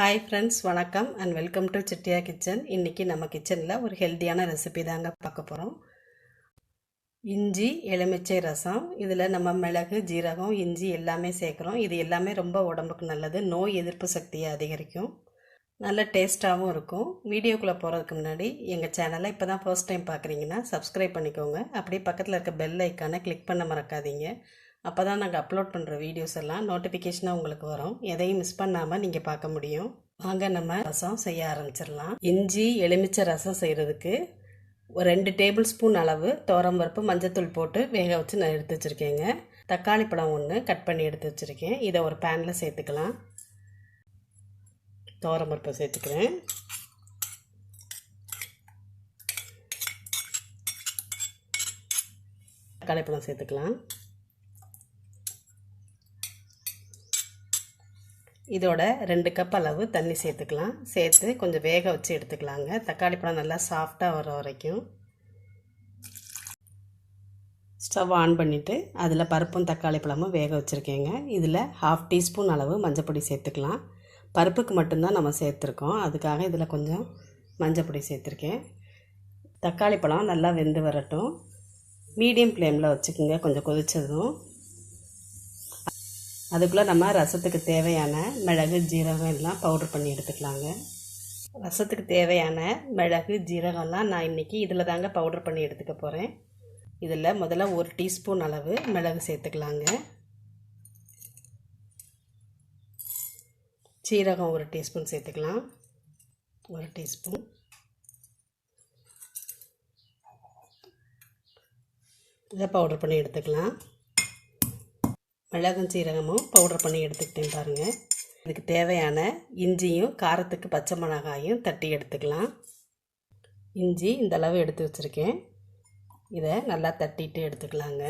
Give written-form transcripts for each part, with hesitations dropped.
Hi friends, வணக்கம் and welcome to சிட்டியா kitchen. இன்றைக்கி நம்ம கிச்சனில் ஒரு ஹெல்த்தியான ரெசிபி தாங்க பார்க்க போகிறோம். இஞ்சி எலுமிச்சை ரசம். இதில் நம்ம மிளகு, ஜீரகம், இஞ்சி எல்லாமே சேர்க்குறோம். இது எல்லாமே ரொம்ப உடம்புக்கு நல்லது, நோய் எதிர்ப்பு சக்தியை அதிகரிக்கும், நல்ல டேஸ்ட்டாகவும் இருக்கும். வீடியோக்குள்ளே போகிறதுக்கு முன்னாடி எங்கள் சேனலை இப்போ தான் ஃபர்ஸ்ட் டைம் பார்க்குறீங்கன்னா சப்ஸ்கிரைப் பண்ணிக்கோங்க. அப்படியே பக்கத்தில் இருக்க பெல் ஐக்கானை கிளிக் பண்ண மறக்காதீங்க. அப்போ தான் நாங்கள் அப்லோட் பண்ணுற வீடியோஸ் எல்லாம் நோட்டிஃபிகேஷனாக உங்களுக்கு வரும். எதையும் மிஸ் பண்ணாமல் நீங்கள் பார்க்க முடியும். வாங்க நம்ம ரசம் செய்ய ஆரம்பிச்சிடலாம். இஞ்சி எலுமிச்சை ரசம் செய்கிறதுக்கு ஒரு 2 டேபிள் ஸ்பூன் அளவு துவரம்பருப்பு, மஞ்சத்தூள் போட்டு வேக வச்சு நான் எடுத்து வச்சுருக்கேங்க. தக்காளி பழம் 1 கட் பண்ணி எடுத்து வச்சுருக்கேன். இதை ஒரு பேனில் சேர்த்துக்கலாம். துவரம்பருப்பை சேர்த்துக்கிறேன். தக்காளி பழம் சேர்த்துக்கலாம். இதோட 2 கப் அளவு தண்ணி சேர்த்துக்கலாம். சேர்த்து கொஞ்சம் வேக வச்சு எடுத்துக்கலாங்க. தக்காளி பழம் நல்லா சாஃப்டாக வர வரைக்கும். ஸ்டவ் ஆன் பண்ணிவிட்டு அதில் பருப்பும் தக்காளி பழமும் வேக வச்சுருக்கேங்க. இதில் 1/2 டீஸ்பூன் அளவு மஞ்சப்பொடி சேர்த்துக்கலாம். பருப்புக்கு மட்டும்தான் நம்ம சேர்த்துருக்கோம், அதுக்காக இதில் கொஞ்சம் மஞ்சப்பொடி சேர்த்துருக்கேன். தக்காளி பழம் நல்லா வெந்து வரட்டும். மீடியம் ஃப்ளேமில் வச்சுக்கோங்க. கொஞ்சம் கொதிச்சதும் அதுக்குள்ளே நம்ம ரசத்துக்கு தேவையான மிளகு, ஜீரகம் எல்லாம் பவுடர் பண்ணி எடுத்துக்கலாங்க. ரசத்துக்கு தேவையான மிளகு, ஜீரகம்லாம் நான் இன்றைக்கி இதில் தாங்க பவுடர் பண்ணி எடுத்துக்க போகிறேன். இதில் முதல்ல 1 டீஸ்பூன் அளவு மிளகு சேர்த்துக்கலாங்க. ஜீரகம் 1 டீஸ்பூன் சேர்த்துக்கலாம். 1 டீஸ்பூன். இதை பவுடர் பண்ணி எடுத்துக்கலாம். மிளகும் சீரகமும் பவுடர் பண்ணி எடுத்துக்கிட்டேன் பாருங்கள். இதுக்கு தேவையான இஞ்சியும் காரத்துக்கு பச்சை மிளகாயும் தட்டி எடுத்துக்கலாம். இஞ்சி இந்த அளவு எடுத்து வச்சுருக்கேன். இதை நல்லா தட்டிட்டு எடுத்துக்கலாங்க.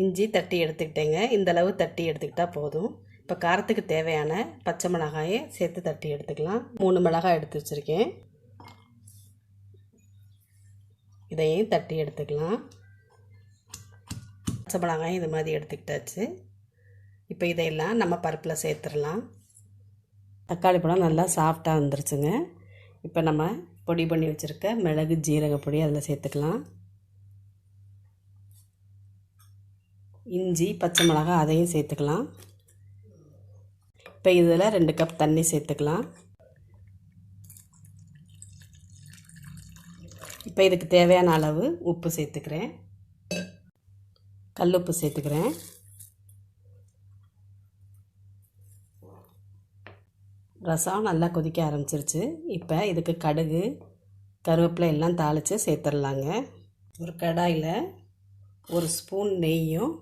இஞ்சி தட்டி எடுத்துக்கிட்டேங்க. இந்த அளவு தட்டி எடுத்துக்கிட்டால் போதும். இப்போ காரத்துக்கு தேவையான பச்சை மிளகாயை சேர்த்து தட்டி எடுத்துக்கலாம். 3 மிளகாய் எடுத்து வச்சுருக்கேன். இதையும் தட்டி எடுத்துக்கலாம். பச்சை மிளகாயும் இது மாதிரி எடுத்துக்கிட்டாச்சு. இப்போ இதையெல்லாம் நம்ம பருப்பில் சேர்த்துடலாம். தக்காளி பழம் நல்லா சாஃப்டாக வந்துருச்சுங்க. இப்போ நம்ம பொடி பண்ணி வச்சுருக்க மிளகு, ஜீரக பொடி அதில் சேர்த்துக்கலாம். இஞ்சி, பச்சை மிளகாய் அதையும் சேர்த்துக்கலாம். இப்போ இதில் 2 கப் தண்ணி சேர்த்துக்கலாம். இப்போ இதுக்கு தேவையான அளவு உப்பு சேர்த்துக்கிறேன். கல்லுப்பு சேர்த்துக்கிறேன். ரசம் நல்லா கொதிக்க ஆரம்பிச்சிருச்சு. இப்போ இதுக்கு கடுகு, கருவேப்பிலை எல்லாம் தாளித்து சேர்த்துடலாங்க. ஒரு கடாயில் 1 ஸ்பூன் நெய்யும்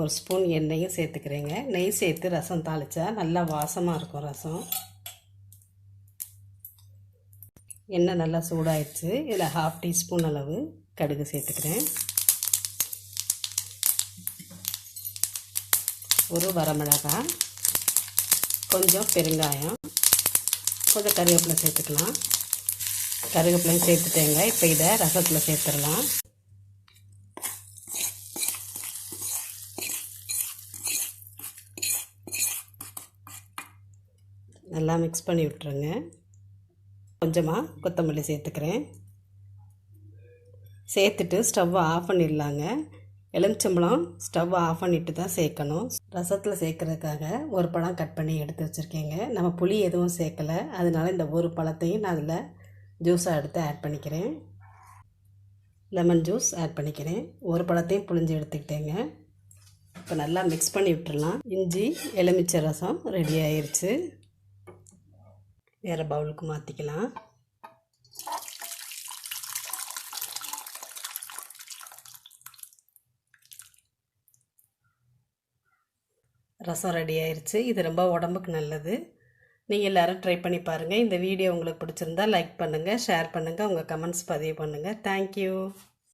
1 ஸ்பூன் எண்ணெயும் சேர்த்துக்கிறேங்க. நெய் சேர்த்து ரசம் தாளித்தா நல்லா வாசமாக இருக்கும் ரசம். எண்ணெய் நல்லா சூடாயிடுச்சு. இதில் 1/2 டீஸ்பூன் அளவு கடுகு சேர்த்துக்கிறேன். ஒரு வரமிளகாய், கொஞ்சம் பெருங்காயம், கொஞ்சம் கருவேப்பிலை சேர்த்துக்கலாம். கருவேப்பிலையும் சேர்த்துட்டேங்க. இப்போ இதை ரசத்தில் சேர்த்துடலாம். நல்லா மிக்ஸ் பண்ணி விட்டுருங்க. கொஞ்சமாக கொத்தமல்லி சேர்த்துக்கிறேன். சேர்த்துட்டு ஸ்டவ்வை ஆஃப் பண்ணிடலாங்க. எலுமிச்சம்பழம் ஸ்டவ் ஆஃப் பண்ணிவிட்டு தான் சேர்க்கணும். ரசத்தில் சேர்க்குறதுக்காக ஒரு பழம் கட் பண்ணி எடுத்து வச்சுருக்கேங்க. நம்ம புளி எதுவும் சேர்க்கலை, அதனால் இந்த ஒரு பழத்தையும் நான் அதில் ஜூஸாக எடுத்து ஆட் பண்ணிக்கிறேன். லெமன் ஜூஸ் ஆட் பண்ணிக்கிறேன். ஒரு பழத்தையும் புளிஞ்சு எடுத்துக்கிட்டேங்க. இப்போ நல்லா மிக்ஸ் பண்ணி விட்டுடலாம். இஞ்சி எலுமிச்சை ரசம் ரெடி ஆயிடுச்சு. வேறு பவுலுக்கு மாற்றிக்கலாம். ரசம் ரெடி ஆயிடுச்சு. இது ரொம்ப உடம்புக்கு நல்லது. நீங்கள் எல்லோரும் ட்ரை பண்ணி பாருங்கள். இந்த வீடியோ உங்களுக்கு பிடிச்சிருந்தா லைக் பண்ணுங்கள், ஷேர் பண்ணுங்கள், உங்கள் கமெண்ட்ஸ் பதிவு பண்ணுங்கள். தேங்க்யூ.